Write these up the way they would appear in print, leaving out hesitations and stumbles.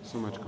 Sumečko.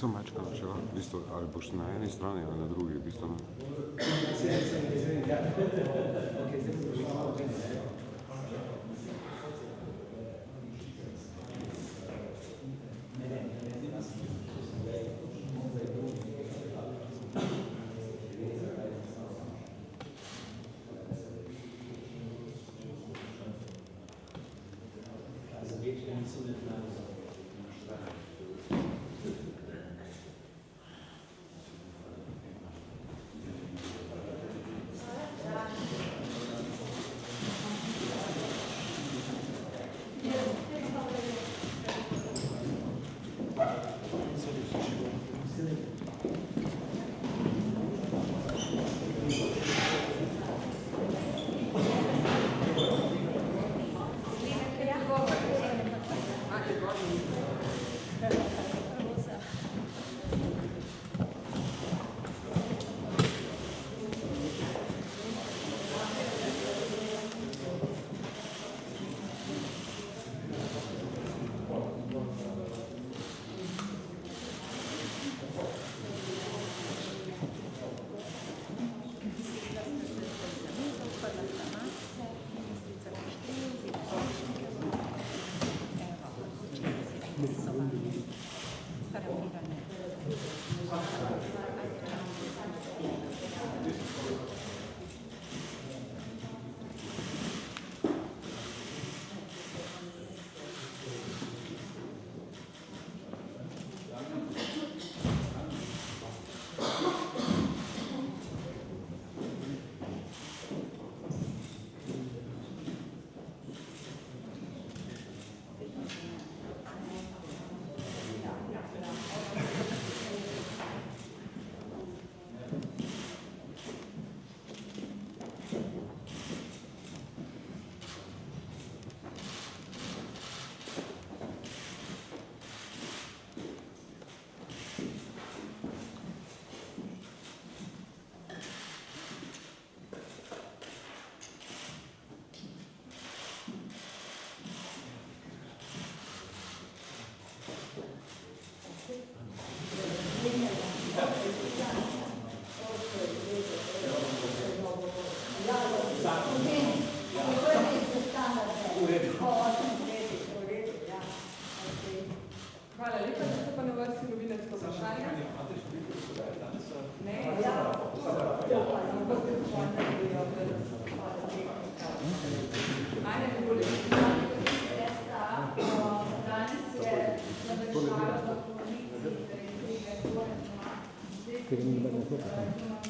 Sumečka načela, v bistvu, ali boš na eni strani ali na drugi, v bistvu.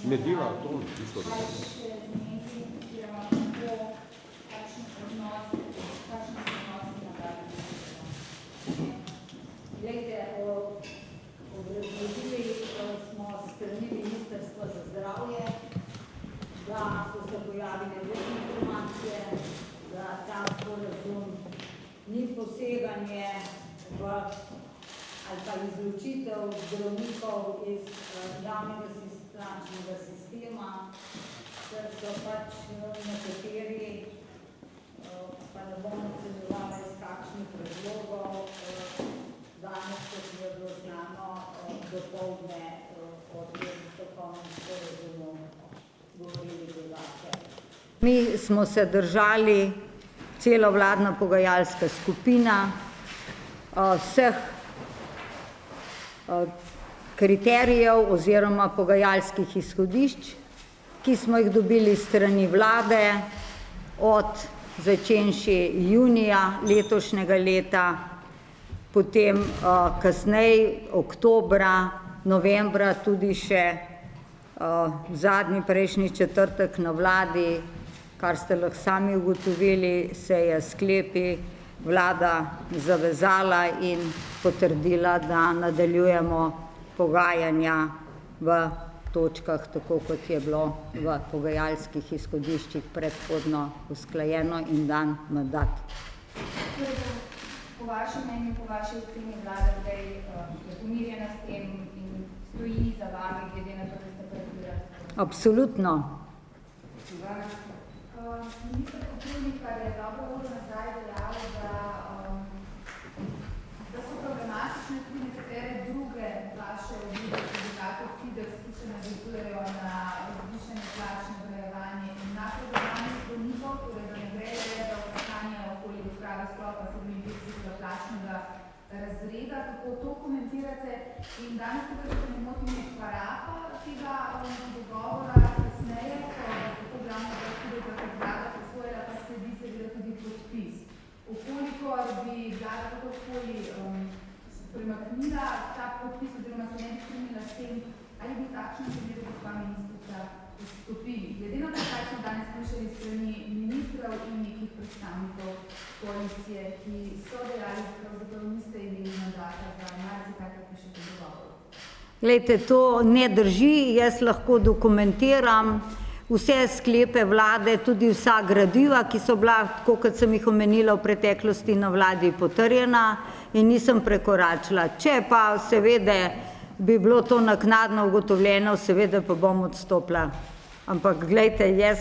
Ne dela to, tisto, da Glejte, obrazložili smo strani Ministrstva za zdravje, da so se pojavile več informacije, da ta sporazum ni poseganje v ali pa izločitev zdravnikov iz javnega plačnega sistema, ker so pač nekateri, pa ne bom ocenjevala iz kakšnih razlogov, danes, kot je bilo znano, dopoldne o tem strokovnem sporazumu govorili drugače. Mi smo se držali, celovladna pogajalska skupina, vseh kriterijev oziroma pogajalskih izhodišč, ki smo jih dobili strani vlade od začenši junija letošnjega leta, potem kasneje oktobra, novembra, tudi še zadnji prejšnji četrtek na vladi, kar ste lahko sami ugotovili, se je sklepi vlada zavezala in potrdila, da nadaljujemo pogajanja v točkah, tako kot je bilo v pogajalskih izhodiščih predhodno usklajeno in dan mandat. Po vašem mnenju, po vaši oceni vlada zdaj je pomirjena s tem in stoji za vami, glede na to, da ste predvideli? Absolutno. Minister Koprivnik pa je dobro uro nazaj dejal, da so problematične tudi nekatere druge vaše obljube sindikatov Fides, ki se navezujejo na zvišanje plač, nagrajevanje in napredovanje zdravnikov, torej da ne gre le za vprašanje okoli odprave sklopa 37. plačnega razreda. Kako to komentirate? In danes tukaj, da se ne motim, parafa tega dogovora kasneje, ko glavno vlada posvojila, pa sledi seveda tudi podpis. Ukolikor bi vlada kakorkoli premaknila ta podpis oziroma se ne bi strinjala s tem, ali bi takšno seveda gospa ministrica izstopili? Glede na to, kaj smo danes slišali strani ministrov in nekih predstavnikov koalicije, ki so dejali, da pravzaprav niste imeli mandata za marsikaj, kar pišete dogovor. Glejte, to ne drži, jaz lahko dokumentiram vse sklepe vlade, tudi vsa gradiva, ki so bila, tako kot sem jih omenila v preteklosti, na vladi potrjena in nisem prekoračila. Če pa seveda bi bilo to naknadno ugotovljeno, seveda pa bom odstopila. Ampak glejte, jaz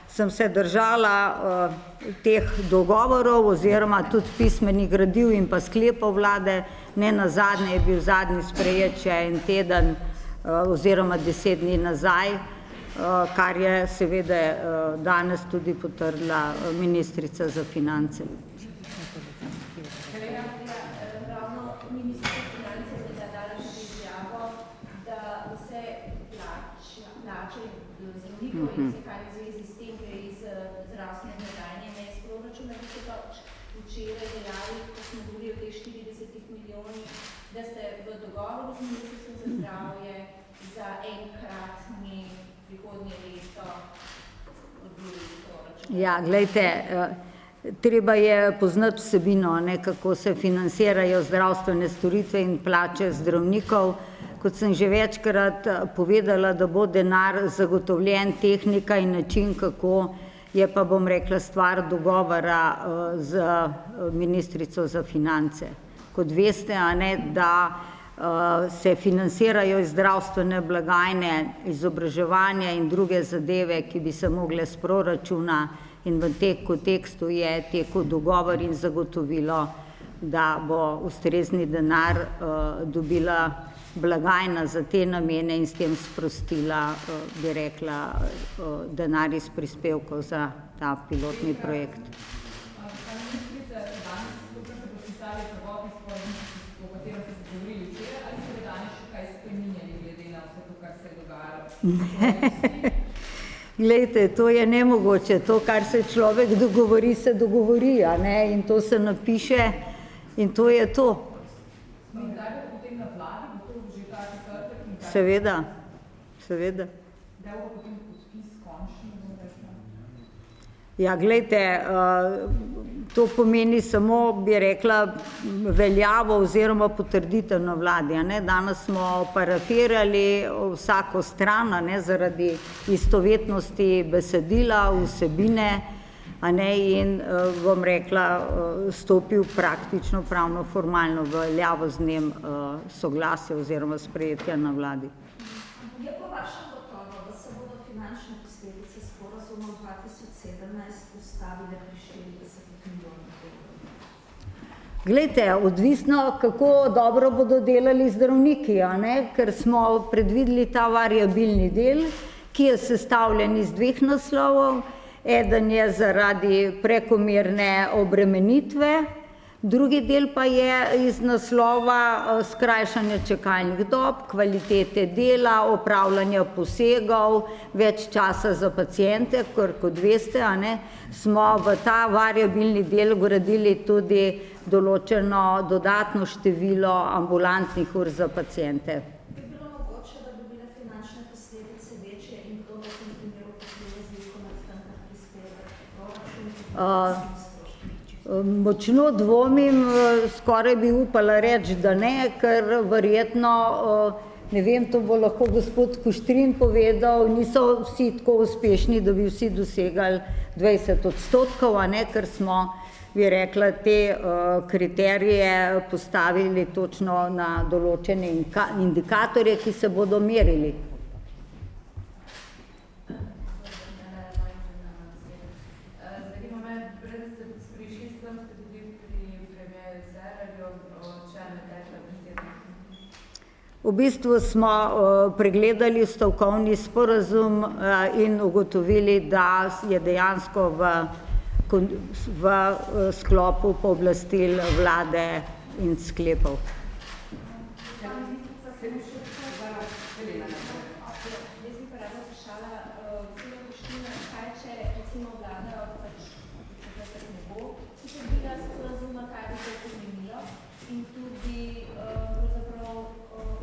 sem se držala teh dogovorov oziroma tudi pismenih gradiv in pa sklepov vlade. Ne nazadnje je bil zadnji sprejet še en teden oziroma 10 dni nazaj, kar je seveda danes tudi potrdila ministrica za finance. Ravno ministrica finance je dala še izjavo, da vse plače zdravnikov in vse, kar je v zvezi s tem, gre iz zdravstvene blagajne, ne iz proračuna, da ste pa včeraj dejali, ko smo govorili o teh 40 milijonih, da ste v dogovoru z ministrstvom za zdravje za enkratni prihodnje leto odbili proračun. Ja, glejte, treba je poznati vsebino, kako se financirajo zdravstvene storitve in plače zdravnikov. Kot sem že večkrat povedala, da bo denar zagotovljen, tehnika in način, kako je pa, bom rekla, stvar dogovora z ministrico za finance. Kot veste, da se financirajo iz zdravstvene blagajne, izobraževanja in druge zadeve, ki bi se mogle z proračuna, in v tem kontekstu je tekel dogovor in zagotovilo, da bo ustrezni denar dobila blagajna za te namene in s tem sprostila, bi rekla, denar iz prispevkov za ta pilotni projekt. Ministrica, danes tukaj ste podpisali prvotni sporazum, o katerem ste se govorili včeraj, ali ste danes še kaj spreminjali glede na vse to, kar se je dogajalo? Glejte, to je nemogoče. To, kar se človek dogovori, se dogovori, in to se napiše in to je to. In kdaj bo potem na vladi, bo to že ta četrtek in kaj? Seveda, seveda. Kdaj bo potem podpis končni, bom rekla? Ja, glejte, to pomeni samo, bi rekla, veljavo oziroma potrditev na vladi. Danes smo parafirali vsako stran, zaradi istovetnosti besedila, vsebine. a ne, in bom rekla, stopil praktično pravno formalno v veljavo z dnem soglasja oziroma sprejetja na vladi. Je po vašem gotovo, da se bodo finančne posledice sporazuma 2017 ustavile pri 40 milijonih evrov? Glejte, odvisno, kako dobro bodo delali zdravniki, a ne, ker smo predvideli ta variabilni del, ki je sestavljen iz dveh naslovov. Eden je zaradi prekomerne obremenitve, drugi del pa je iz naslova skrajšanja čakalnih dob, kvalitete dela, opravljanja posegov, več časa za paciente, ker kot veste, a ne, smo v ta variabilni del vgradili tudi določeno dodatno število ambulantnih ur za paciente. Bi bilo mogoče, da bi bile finančne posledice večje in kdo v tem primeru pokrije razliko med tem, kar prispeva proračun in stroški? Močno dvomim, skoraj bi upala reči, da ne, ker verjetno, ne vem, to bo lahko gospod Kuštrin povedal, niso vsi tako uspešni, da bi vsi dosegali 20%, a ne, ker smo, bi rekla, te kriterije postavili točno na določene indikatorje, ki se bodo merili. Zanima me, prej ste prišli s tem, ste tudi pri premierju Cerarju, o čem je tekla beseda? V bistvu smo pregledali stavkovni sporazum in ugotovili, da je dejansko v sklopu pooblastil vlade in sklepov. Jaz bi pa rada vprašala, gospoda Kuštrina, kaj če recimo vlada ne bo potrdila sporazuma, kaj bi to pomenilo, in tudi pravzaprav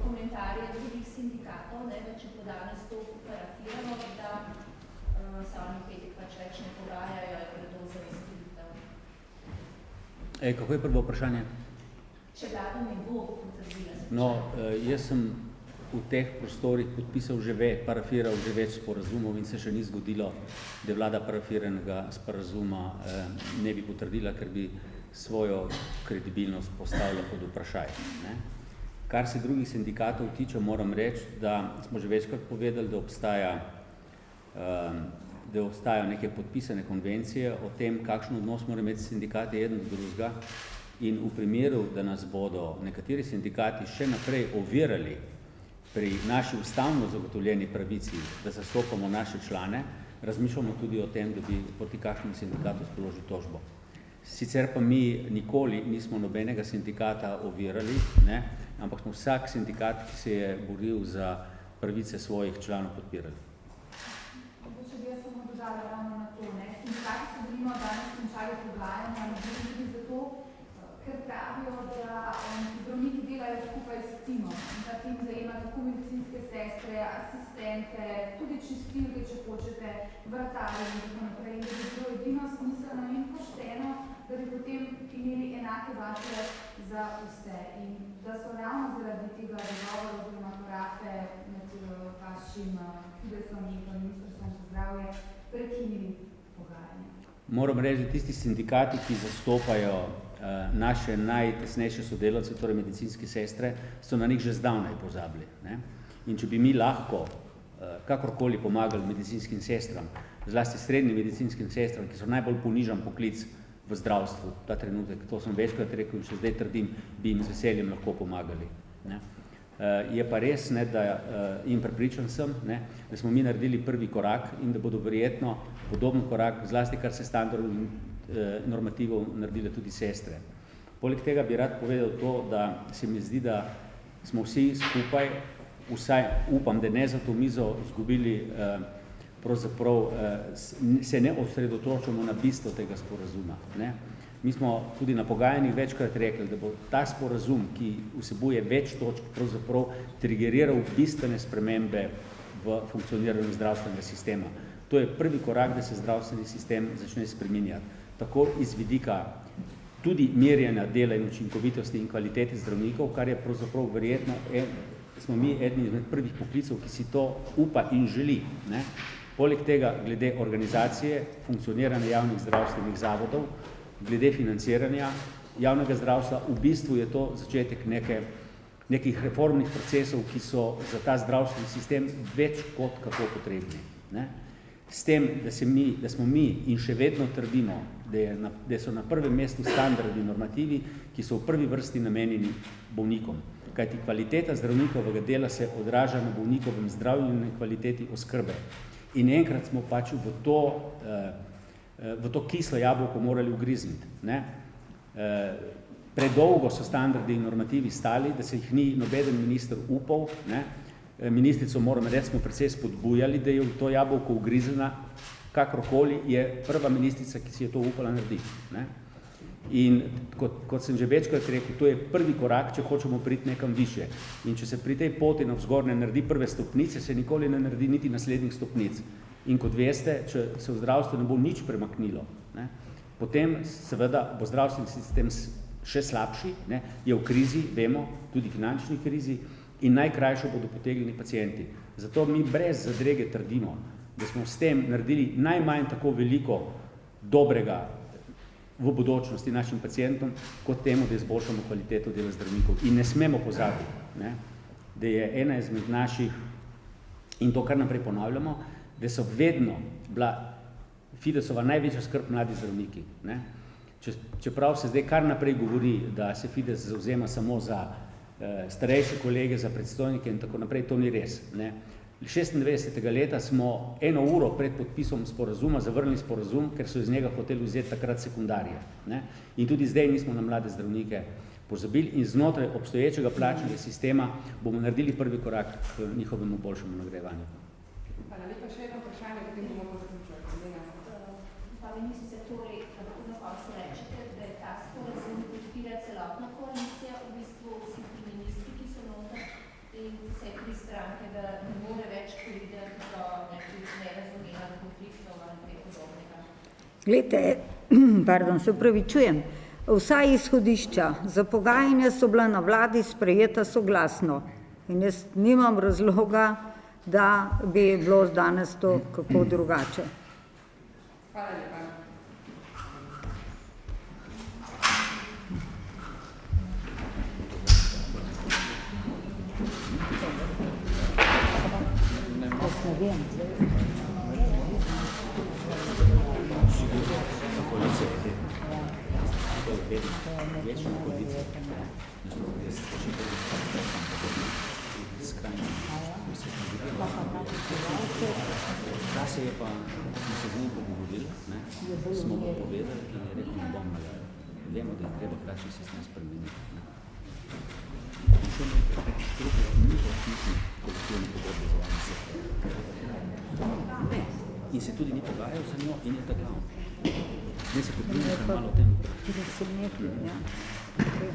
komentarje drugih sindikatov, da če bo danes to parafirano, da se oni petek pač več ne pogajajo, je gredo za razkritev. Kako je prvo vprašanje? Če vlada ne bo potrdila sporazuma. No, jaz sem v teh prostorih podpisal parafiral že več sporazumov in se še ni zgodilo, da vlada parafiranega sporazuma ne bi potrdila, ker bi svojo kredibilnost postavila pod vprašaj. Ne? Kar se drugih sindikatov tiče, moram reči, da smo že večkrat povedali, da obstajajo neke podpisane konvencije o tem, kakšen odnos mora imeti sindikati eden do drugega, in v primeru, da nas bodo nekateri sindikati še naprej ovirali pri naši ustavno zagotovljeni pravici, da zastopamo naše člane, razmišljamo tudi o tem, da bi proti kakšnemu sindikatu sprožili tožbo. Sicer pa mi nikoli nismo nobenega sindikata ovirali, ne, ampak smo vsak sindikat, ki se je boril za pravice svojih članov, podpirali. Če bi jaz samo dodala ravno na to, ne. Sindikati so bili danes končali pogajanja, tudi zato, ker pravijo, da zdravniki delajo skupaj s timom. Ta tim zajema tako medicinske sestre, asistente, tudi čistilke, če hočete, vratarje in tako naprej. In da bi bilo edino smiselno in pošteno, da bi potem imeli enake vatle za vse. In da so ravno zaradi tega dogovora oziroma korake med vašim Fidesom in Ministrstvom za zdravje prekinili pogajanje. Moram reči, da tisti sindikati, ki zastopajo naše najtesnejše sodelavce, torej medicinske sestre, so na njih že zdavnaj pozabili. Ne? In če bi mi lahko kakorkoli pomagali medicinskim sestram, zlasti srednjim medicinskim sestram, ki so najbolj ponižan poklic v zdravstvu, ta trenutek, to sem večkrat rekel in še zdaj trdim, bi jim z veseljem lahko pomagali. Ne? Je pa res, ne, da in prepričan sem, ne, da smo mi naredili prvi korak in da bodo verjetno podoben korak, zlasti kar se standardov in normativov, naredile tudi sestre. Poleg tega bi rad povedal to, da se mi zdi, da smo vsi skupaj, vsaj upam, da ne za to mizo izgubili, pravzaprav se ne osredotočamo na bistvo tega sporazuma. Ne. Mi smo tudi na pogajanjih večkrat rekli, da bo ta sporazum, ki vsebuje več točk, pravzaprav trigeriral bistvene spremembe v funkcioniranju zdravstvenega sistema. To je prvi korak, da se zdravstveni sistem začne spreminjati. Tako iz vidika tudi merjenja dela in učinkovitosti in kvalitete zdravnikov, kar je pravzaprav verjetno, smo mi eni izmed prvih poklicev, ki si to upa in želi. Ne? Poleg tega, glede organizacije, funkcioniranja javnih zdravstvenih zavodov, glede financiranja javnega zdravstva, v bistvu je to začetek nekih reformnih procesov, ki so za ta zdravstveni sistem več kot kako potrebni. Ne? S tem, da smo mi in še vedno trdimo, da so na prvem mestu standardi normativi, ki so v prvi vrsti namenjeni bolnikom. Kajti kvaliteta zdravnikovega dela se odraža na bolnikovem zdravju in kvaliteti oskrbe. In enkrat smo pač v to kislo jabolko morali ugrizniti. Ne? Predolgo so standardi in normativi stali, da se jih ni nobeden minister upal. Ne? Ministrico, moram reči, smo precej spodbujali, da je v to jabolko ugrizena, kakorkoli je prva ministrica, ki si je to upala narediti. Ne? In kot sem že večkrat rekel, to je prvi korak, če hočemo priti nekam više. In če se pri tej poti navzgor ne naredi prve stopnice, se nikoli ne naredi niti naslednjih stopnic. In kot veste, če se v zdravstvu ne bo nič premaknilo, ne, potem seveda bo zdravstveni sistem še slabši, ne, je v krizi, vemo, tudi finančni krizi, in najkrajšo bodo potegnili pacienti. Zato mi brez zadrege trdimo, da smo s tem naredili najmanj tako veliko dobrega v bodočnosti našim pacientom, kot temu, da izboljšamo kvaliteto dela zdravnikov. In ne smemo pozabiti, ne, da je ena izmed naših, in to kar naprej ponavljamo, da so vedno bila Fidesova največja skrb mladi zdravniki. Ne. Čeprav se zdaj kar naprej govori, da se Fides zavzema samo za starejše kolege, za predstojnike in tako naprej, to ni res. Ne. 96. leta smo 1 uro pred podpisom sporazuma zavrnili sporazum, ker so iz njega hoteli vzeti takrat sekundarije. Ne. In tudi zdaj nismo na mlade zdravnike pozabili in znotraj obstoječega plačnega sistema bomo naredili prvi korak k njihovemu boljšemu nagrajevanju. Hvala lepa, še eno vprašanje, potem bomo pa zaključili. Pa ministrice, torej, lahko na koncu rečete, da je ta sporazum podpira celotna koalicija, v bistvu vsi ministri, ki so noter, in vse 3 stranke, da ne more več priti do nekih nerazumevanj, konfliktov ali kaj podobnega. Glejte, pardon, se upravičujem. Vsa izhodišča za pogajanja so bila na vladi sprejeta soglasno. In jaz nimam razloga, da bi bilo danes to kako drugače. Hvala lepa. Ta se je pa, smo se z njim pogovorili, smo mu povedali in je rekel, ne bom nagajal. Vemo, da je treba plačni sistem spremeniti. In še nekaj, struktur ni odpisni kolektivni pogodbe za javni sektor. In se tudi ni pogajal za njo in je tako. Ne se potrudite malo o tem. Ja. Okay.